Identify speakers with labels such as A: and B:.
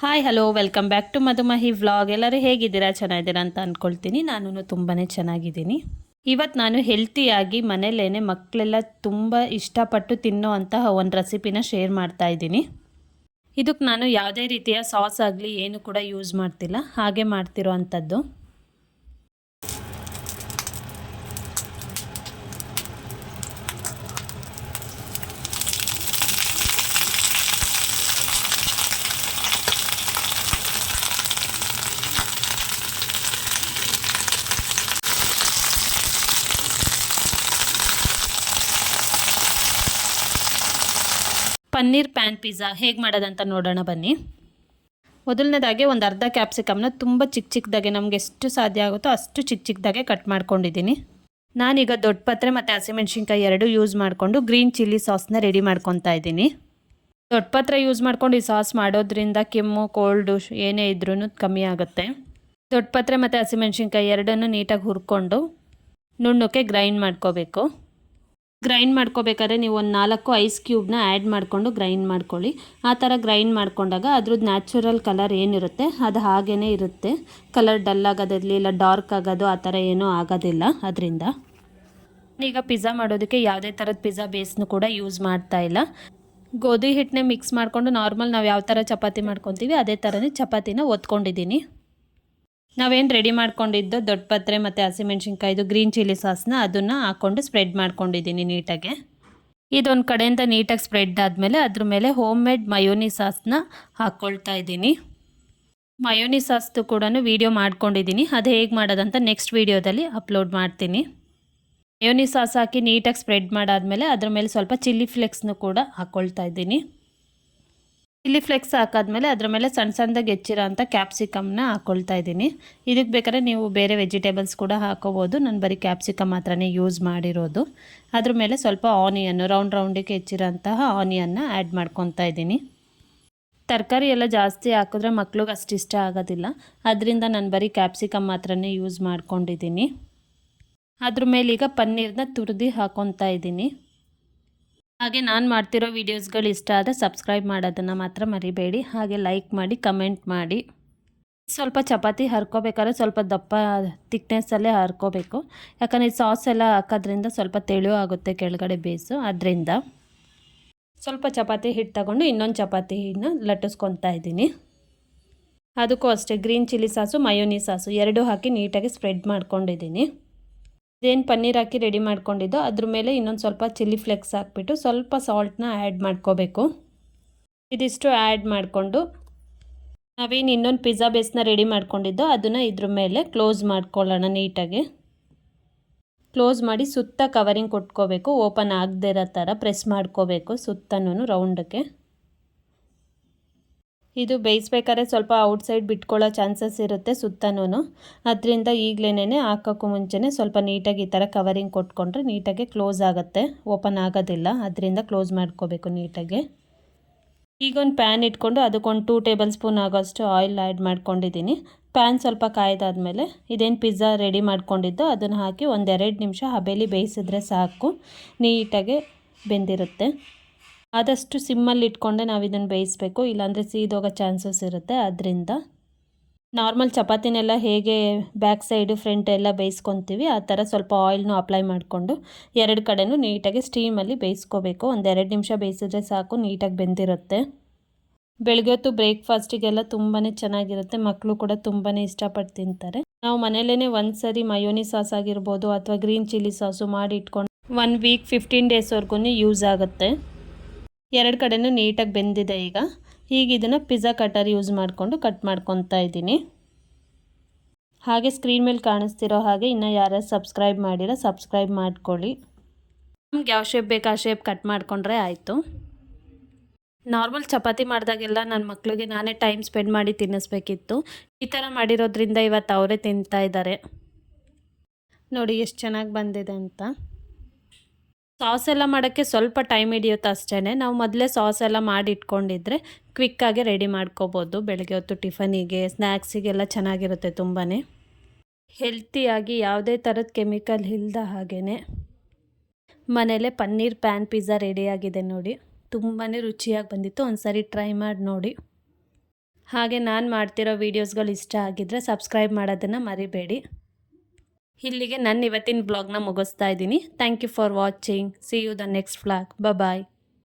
A: Hi hello welcome back to Madhumahi vlog. ಎಲ್ಲರೂ ಹೇಗಿದ್ದೀರಾ? ಚೆನ್ನಾಗಿದ್ದೀರಾ ಅಂತ ಅಂದ್ಕೊಳ್ತೀನಿ. ನಾನು ತುಂಬಾ ಚೆನ್ನಾಗಿದ್ದೀನಿ. ಇವತ್ತು ನಾನು ಹೆಲ್ತಿಯಾಗಿ ಮನೇಲೇ ಮಕ್ಕಳೆಲ್ಲ ತುಂಬ ಇಷ್ಟಪಟ್ಟು ತಿನ್ನೋ ಅಂತಹ ಒಂದು ರೆಸಿಪಿನ ಶೇರ್ ಮಾಡ್ತಾ ಇದ್ದೀನಿ. ಇದಕ್ಕೆ ನಾನು ಯಾವುದೇ ರೀತಿಯ ಸಾಸ್ ಆಗಲಿ ಏನು ಕೂಡ ಯೂಸ್ ಮಾಡ್ತಿಲ್ಲ, ಹಾಗೆ ಮಾಡ್ತಿರೋ ಅಂಥದ್ದು. ಪನ್ನೀರ್ ಪ್ಯಾನ್ ಪಿಜ್ಜಾ ಹೇಗೆ ಮಾಡೋದಂತ ನೋಡೋಣ ಬನ್ನಿ. ಮೊದಲನೇದಾಗಿ ಒಂದು ಅರ್ಧ ಕ್ಯಾಪ್ಸಿಕಮ್ನ ತುಂಬ ಚಿಕ್ಕದಾಗೆ ನಮಗೆ ಎಷ್ಟು ಸಾಧ್ಯ ಆಗುತ್ತೋ ಅಷ್ಟು ಚಿಕ್ಕದಾಗೆ ಕಟ್ ಮಾಡ್ಕೊಂಡಿದ್ದೀನಿ. ನಾನೀಗ ದೊಡ್ಡ ಪತ್ರೆ ಮತ್ತು ಹಸಿಮೆಣ್ಸಿನ್ಕಾಯಿ ಎರಡೂ ಯೂಸ್ ಮಾಡಿಕೊಂಡು ಗ್ರೀನ್ ಚಿಲ್ಲಿ ಸಾಸ್ನ ರೆಡಿ ಮಾಡ್ಕೊತಾ ಇದ್ದೀನಿ. ದೊಡ್ಡ ಪತ್ರೆ ಯೂಸ್ ಮಾಡ್ಕೊಂಡು ಈ ಸಾಸ್ ಮಾಡೋದ್ರಿಂದ ಕೆಮ್ಮು ಕೋಲ್ಡು ಏನೇ ಇದ್ರೂ ಕಮ್ಮಿ ಆಗುತ್ತೆ. ದೊಡ್ಡ ಪತ್ರೆ ಮತ್ತು ಹಸಿಮೆಣ್ಸಿನ್ಕಾಯಿ ಎರಡನ್ನೂ ನೀಟಾಗಿ ಹುರ್ಕೊಂಡು ನುಣ್ಣಕ್ಕೆ ಗ್ರೈಂಡ್ ಮಾಡ್ಕೋಬೇಕು. ಗ್ರೈಂಡ್ ಮಾಡ್ಕೋಬೇಕಾದ್ರೆ ನೀವು ಒಂದು 4 ಐಸ್ ಕ್ಯೂಬ್ನ ಆ್ಯಡ್ ಮಾಡಿಕೊಂಡು ಗ್ರೈಂಡ್ ಮಾಡ್ಕೊಳ್ಳಿ. ಆ ಥರ ಗ್ರೈಂಡ್ ಮಾಡ್ಕೊಂಡಾಗ ಅದ್ರದ್ದು ನ್ಯಾಚುರಲ್ ಕಲರ್ ಏನಿರುತ್ತೆ ಅದು ಹಾಗೇ ಇರುತ್ತೆ. ಕಲರ್ ಡಲ್ ಆಗೋದಿರಲಿ ಇಲ್ಲ ಡಾರ್ಕ್ ಆಗೋದು ಆ ಥರ ಏನೂ ಆಗೋದಿಲ್ಲ ಅದರಿಂದ. ಈಗ ಪಿಜ್ಜಾ ಮಾಡೋದಕ್ಕೆ ಯಾವುದೇ ಥರದ ಪಿಜ್ಜಾ ಬೇಸ್ನು ಕೂಡ ಯೂಸ್ ಮಾಡ್ತಾ ಇಲ್ಲ. ಗೋಧಿ ಹಿಟ್ಟನ್ನೇ ಮಿಕ್ಸ್ ಮಾಡಿಕೊಂಡು ನಾರ್ಮಲ್ ನಾವು ಯಾವ ಥರ ಚಪಾತಿ ಮಾಡ್ಕೊತೀವಿ ಅದೇ ಥರನೇ ಚಪಾತಿನ ಒತ್ಕೊಂಡಿದ್ದೀನಿ. ನಾವೇನು ರೆಡಿ ಮಾಡ್ಕೊಂಡಿದ್ದು ದೊಡ್ಡ ಪತ್ರೆ ಮತ್ತು ಹಸಿಮೆಣ್ಸಿನ್ಕಾಯಿದು ಗ್ರೀನ್ ಚಿಲ್ಲಿ ಸಾಸ್ನ ಅದನ್ನು ಹಾಕ್ಕೊಂಡು ಸ್ಪ್ರೆಡ್ ಮಾಡ್ಕೊಂಡಿದ್ದೀನಿ ನೀಟಾಗೆ. ಇದೊಂದು ಕಡೆಯಿಂದ ನೀಟಾಗಿ ಸ್ಪ್ರೆಡ್ ಆದಮೇಲೆ ಅದ್ರ ಮೇಲೆ ಹೋಮ್ ಮೇಡ್ ಮಯೋನಿ ಸಾಸ್ನ ಹಾಕ್ಕೊಳ್ತಾ ಇದ್ದೀನಿ. ಮಯೋನಿ ಸಾಸ್ದು ಕೂಡ ವೀಡಿಯೋ ಮಾಡ್ಕೊಂಡಿದ್ದೀನಿ, ಅದು ಹೇಗೆ ಮಾಡೋದಂತ ನೆಕ್ಸ್ಟ್ ವೀಡಿಯೋದಲ್ಲಿ ಅಪ್ಲೋಡ್ ಮಾಡ್ತೀನಿ. ಮಯೋನಿ ಸಾಸ್ ಹಾಕಿ ನೀಟಾಗಿ ಸ್ಪ್ರೆಡ್ ಮಾಡಾದಮೇಲೆ ಅದ್ರ ಮೇಲೆ ಸ್ವಲ್ಪ ಚಿಲ್ಲಿ ಫ್ಲೇಕ್ಸ್ನು ಕೂಡ ಹಾಕ್ಕೊಳ್ತಾ ಇದ್ದೀನಿ. ಚಿಲ್ಲಿ ಫ್ಲೇಕ್ಸ್ ಹಾಕಾದ್ಮೇಲೆ ಅದ್ರ ಮೇಲೆ ಸಣ್ಣದಾಗಿ ಹೆಚ್ಚಿರೋ ಅಂಥ ಕ್ಯಾಪ್ಸಿಕಮ್ನ ಹಾಕ್ಕೊಳ್ತಾ ಇದ್ದೀನಿ. ಇದಕ್ಕೆ ಬೇಕಾದ್ರೆ ನೀವು ಬೇರೆ ವೆಜಿಟೇಬಲ್ಸ್ ಕೂಡ ಹಾಕೋಬೋದು. ನಾನು ಬರೀ ಕ್ಯಾಪ್ಸಿಕಮ್ ಮಾತ್ರನೇ ಯೂಸ್ ಮಾಡಿರೋದು. ಅದ್ರ ಮೇಲೆ ಸ್ವಲ್ಪ ಆನಿಯನ್ನು ರೌಂಡಿಗೆ ಹೆಚ್ಚಿರೋ ಅಂತಹ ಆನಿಯನ್ನ ಆ್ಯಡ್ ಮಾಡ್ಕೊತಾ ಇದ್ದೀನಿ. ತರಕಾರಿ ಎಲ್ಲ ಜಾಸ್ತಿ ಹಾಕಿದ್ರೆ ಮಕ್ಳಿಗೆ ಅಷ್ಟು ಇಷ್ಟ ಆಗೋದಿಲ್ಲ, ಅದರಿಂದ ನಾನು ಬರೀ ಕ್ಯಾಪ್ಸಿಕಮ್ ಮಾತ್ರನೇ ಯೂಸ್ ಮಾಡ್ಕೊಂಡಿದ್ದೀನಿ. ಅದ್ರ ಮೇಲೆ ಈಗ ಪನ್ನೀರನ್ನ ತುರಿದು ಹಾಕ್ಕೊತಾ ಇದ್ದೀನಿ. ಹಾಗೆ ನಾನು ಮಾಡ್ತಿರೋ ವೀಡಿಯೋಸ್ಗಳು ಇಷ್ಟ ಆದರೆ ಸಬ್ಸ್ಕ್ರೈಬ್ ಮಾಡೋದನ್ನು ಮಾತ್ರ ಮರಿಬೇಡಿ. ಹಾಗೆ ಲೈಕ್ ಮಾಡಿ ಕಮೆಂಟ್ ಮಾಡಿ. ಸ್ವಲ್ಪ ಚಪಾತಿ ಹರ್ಕೋಬೇಕಾದ್ರೆ ಸ್ವಲ್ಪ ದಪ್ಪ ತಿಕ್ನೆಸ್ಸಲ್ಲೇ ಹರ್ಕೋಬೇಕು, ಯಾಕಂದರೆ ಈ ಸಾಸ್ ಎಲ್ಲ ಹಾಕೋದ್ರಿಂದ ಸ್ವಲ್ಪ ತೆಳು ಆಗುತ್ತೆ ಕೆಳಗಡೆ ಬೇಸು. ಅದರಿಂದ ಸ್ವಲ್ಪ ಚಪಾತಿ ಹಿಟ್ಟು ತಗೊಂಡು ಇನ್ನೊಂದು ಚಪಾತಿನ ಲಟ್ಟಿಸ್ಕೊತಾ ಇದ್ದೀನಿ. ಅದಕ್ಕೂ ಅಷ್ಟೇ ಗ್ರೀನ್ ಚಿಲ್ಲಿ ಸಾಸು ಮಯೋನಿ ಸಾಸು ಎರಡೂ ಹಾಕಿ ನೀಟಾಗಿ ಸ್ಪ್ರೆಡ್ ಮಾಡ್ಕೊಂಡಿದ್ದೀನಿ. ಇದೇನು ಪನ್ನೀರ್ ಹಾಕಿ ರೆಡಿ ಮಾಡ್ಕೊಂಡಿದ್ದೋ ಅದ್ರ ಮೇಲೆ ಇನ್ನೊಂದು ಸ್ವಲ್ಪ ಚಿಲ್ಲಿ ಫ್ಲೇಕ್ಸ್ ಹಾಕ್ಬಿಟ್ಟು ಸ್ವಲ್ಪ ಸಾಲ್ಟ್ನ ಆ್ಯಡ್ ಮಾಡ್ಕೋಬೇಕು. ಇದಿಷ್ಟು ಆ್ಯಡ್ ಮಾಡಿಕೊಂಡು ನಾವೇನು ಇನ್ನೊಂದು ಪಿಜ್ಜಾ ಬೇಸ್ನ ರೆಡಿ ಮಾಡ್ಕೊಂಡಿದ್ದೋ ಅದನ್ನು ಇದ್ರ ಮೇಲೆ ಕ್ಲೋಸ್ ಮಾಡ್ಕೊಳ್ಳೋಣ. ನೀಟಾಗಿ ಕ್ಲೋಸ್ ಮಾಡಿ ಸುತ್ತ ಕವರಿಂಗ್ ಕೊಟ್ಕೋಬೇಕು. ಓಪನ್ ಆಗದೇ ಇರೋ ಥರ ಪ್ರೆಸ್ ಮಾಡ್ಕೋಬೇಕು ಸುತ್ತನೂ ರೌಂಡಕ್ಕೆ. ಇದು ಬೇಯಿಸ್ಬೇಕಾದ್ರೆ ಸ್ವಲ್ಪ ಔಟ್ಸೈಡ್ ಬಿಟ್ಕೊಳ್ಳೋ ಚಾನ್ಸಸ್ ಇರುತ್ತೆ ಸುತ್ತನೂ. ಅದರಿಂದ ಈಗಲೇ ಹಾಕೋಕ್ಕೂ ಮುಂಚೆನೇ ಸ್ವಲ್ಪ ನೀಟಾಗಿ ಈ ಥರ ಕವರಿಂಗ್ ಕೊಟ್ಕೊಂಡ್ರೆ ನೀಟಾಗಿ ಕ್ಲೋಸ್ ಆಗುತ್ತೆ, ಓಪನ್ ಆಗೋದಿಲ್ಲ. ಅದರಿಂದ ಕ್ಲೋಸ್ ಮಾಡ್ಕೋಬೇಕು ನೀಟಾಗಿ. ಈಗೊಂದು ಪ್ಯಾನ್ ಇಟ್ಕೊಂಡು ಅದಕ್ಕೊಂದು 2 ಟೇಬಲ್ ಸ್ಪೂನ್ ಆಗೋಷ್ಟು ಆಯಿಲ್ ಆ್ಯಡ್ ಮಾಡ್ಕೊಂಡಿದ್ದೀನಿ. ಪ್ಯಾನ್ ಸ್ವಲ್ಪ ಕಾಯ್ದಾದ್ಮೇಲೆ ಇದೇನು ಪಿಜ್ಜಾ ರೆಡಿ ಮಾಡ್ಕೊಂಡಿದ್ದೋ ಅದನ್ನು ಹಾಕಿ 1-2 ನಿಮಿಷ ಹಬೇಲಿ ಬೇಯಿಸಿದ್ರೆ ಸಾಕು, ನೀಟಾಗಿ ಬೆಂದಿರುತ್ತೆ. ಆದಷ್ಟು ಸಿಮ್ಮಲ್ಲಿ ಇಟ್ಕೊಂಡೆ ನಾವು ಇದನ್ನು ಬೇಯಿಸಬೇಕು, ಇಲ್ಲಾಂದರೆ ಸೀದೋಗೋ ಚಾನ್ಸಸ್ ಇರುತ್ತೆ. ಅದರಿಂದ ನಾರ್ಮಲ್ ಚಪಾತಿನೆಲ್ಲ ಹೇಗೆ ಬ್ಯಾಕ್ ಸೈಡು ಫ್ರಂಟ್ ಎಲ್ಲ ಬೇಯಿಸ್ಕೊತೀವಿ ಆ ಥರ ಸ್ವಲ್ಪ ಆಯಿಲ್ನು ಅಪ್ಲೈ ಮಾಡಿಕೊಂಡು 2 ಕಡೆನೂ ನೀಟಾಗಿ ಸ್ಟೀಮಲ್ಲಿ ಬೇಯಿಸ್ಕೋಬೇಕು. 1-2 ನಿಮಿಷ ಬೇಯಿಸಿದ್ರೆ ಸಾಕು, ನೀಟಾಗಿ ಬೆಂದಿರುತ್ತೆ. ಬೆಳಗ್ಗೆ ಹೊತ್ತು ಬ್ರೇಕ್ಫಾಸ್ಟಿಗೆಲ್ಲ ತುಂಬಾ ಚೆನ್ನಾಗಿರುತ್ತೆ. ಮಕ್ಕಳು ಕೂಡ ತುಂಬಾ ಇಷ್ಟಪಟ್ಟು ತಿಂತಾರೆ. ನಾವು ಮನೇಲೇ ಒಂದು ಸರಿ ಮಯೋನಿ ಸಾಸ್ ಆಗಿರ್ಬೋದು ಅಥವಾ ಗ್ರೀನ್ ಚಿಲ್ಲಿ ಸಾಸು ಮಾಡಿ ಇಟ್ಕೊಂಡು 1 ವೀಕ್ 15 ಡೇಸ್ವರೆಗೂ ಯೂಸ್ ಆಗುತ್ತೆ. 2 ಕಡೆನೂ ನೀಟಾಗಿ ಬೆಂದಿದೆ. ಈಗ ಇದನ್ನು ಪಿಜ್ಜಾ ಕಟರ್ ಯೂಸ್ ಮಾಡಿಕೊಂಡು ಕಟ್ ಮಾಡ್ಕೊತಾ ಇದ್ದೀನಿ. ಹಾಗೆ ಸ್ಕ್ರೀನ್ ಮೇಲೆ ಕಾಣಿಸ್ತಿರೋ ಹಾಗೆ ಇನ್ನೂ ಯಾರು ಸಬ್ಸ್ಕ್ರೈಬ್ ಮಾಡಿರೋ ಸಬ್ಸ್ಕ್ರೈಬ್ ಮಾಡ್ಕೊಳ್ಳಿ. ನಮ್ಗೆ ಯಾವ ಶೇಪ್ ಬೇಕು ಆ ಶೇಪ್ ಕಟ್ ಮಾಡಿಕೊಂಡ್ರೆ ಆಯಿತು. ನಾರ್ಮಲ್ ಚಪಾತಿ ಮಾಡಿದಾಗೆಲ್ಲ ನನ್ನ ಮಕ್ಕಳಿಗೆ ನಾನೇ ಟೈಮ್ ಸ್ಪೆಂಡ್ ಮಾಡಿ ತಿನ್ನಿಸ್ಬೇಕಿತ್ತು. ಈ ಥರ ಮಾಡಿರೋದ್ರಿಂದ ಇವತ್ತು ಅವರೇ ತಿಂತಾ ಇದ್ದಾರೆ. ನೋಡಿ ಎಷ್ಟು ಚೆನ್ನಾಗಿ ಬಂದಿದೆ ಅಂತ. ಸಾಸ್ ಎಲ್ಲ ಮಾಡೋಕ್ಕೆ ಸ್ವಲ್ಪ ಟೈಮ್ ಹಿಡಿಯುತ್ತೆ ಅಷ್ಟೇ. ನಾವು ಮೊದಲೇ ಸಾಸ್ ಎಲ್ಲ ಮಾಡಿ ಇಟ್ಕೊಂಡಿದ್ರೆ ಕ್ವಿಕ್ಕಾಗಿ ರೆಡಿ ಮಾಡ್ಕೋಬೋದು. ಬೆಳಗ್ಗೆ ಹೊತ್ತು ಟಿಫನಿಗೆ ಸ್ನ್ಯಾಕ್ಸಿಗೆಲ್ಲ ಚೆನ್ನಾಗಿರುತ್ತೆ. ತುಂಬಾ ಹೆಲ್ತಿಯಾಗಿ ಯಾವುದೇ ಥರದ ಕೆಮಿಕಲ್ ಇಲ್ಲದ ಹಾಗೇ ಮನೇಲೆ ಪನ್ನೀರ್ ಪ್ಯಾನ್ ಪಿಜ್ಜಾ ರೆಡಿಯಾಗಿದೆ ನೋಡಿ. ತುಂಬಾ ರುಚಿಯಾಗಿ ಬಂದಿತ್ತು. ಒಂದು ಸಾರಿ ಟ್ರೈ ಮಾಡಿ ನೋಡಿ. ಹಾಗೆ ನಾನು ಮಾಡ್ತಿರೋ ವೀಡಿಯೋಸ್ಗಳು ಇಷ್ಟ ಆಗಿದ್ದರೆ ಸಬ್ಸ್ಕ್ರೈಬ್ ಮಾಡೋದನ್ನು ಮರಿಬೇಡಿ. ಇಲ್ಲಿಗೆ ನನ್ನ ಇವತ್ತಿನ ಬ್ಲಾಗ್ನ ಮುಗಿಸ್ತಾ ಇದ್ದೀನಿ. Thank you for watching. See you the next vlog. Bye.